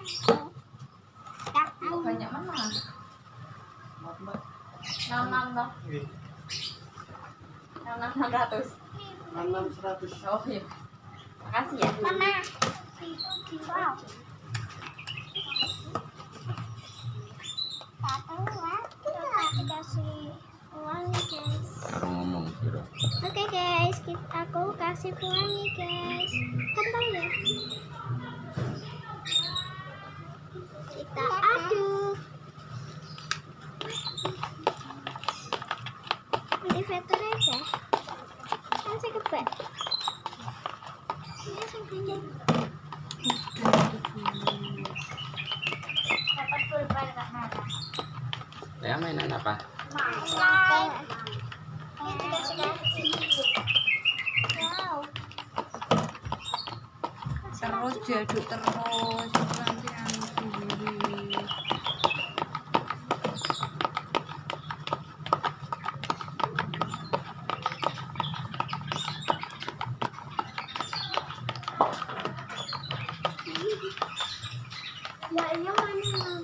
Kok banyak mana? 66 toh. 66 600. 66 100. Oh iya. Makasih ya. Mama. Wow. Kasih uangnya guys. Karo ngomong kira. Oke guys, aku kasih uangnya guys. Kental ya. Kita aduk. Motivator aja. Kan saya kebak. Ini sampai dapat pulpen Kak Nara. Ya mainan apa? Main. Ini dikasih. Wow. Terus diaduk terus nanti anu sendiri. Ya iya mana?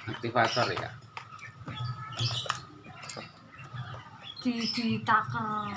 Aktivator ya. Ditaker.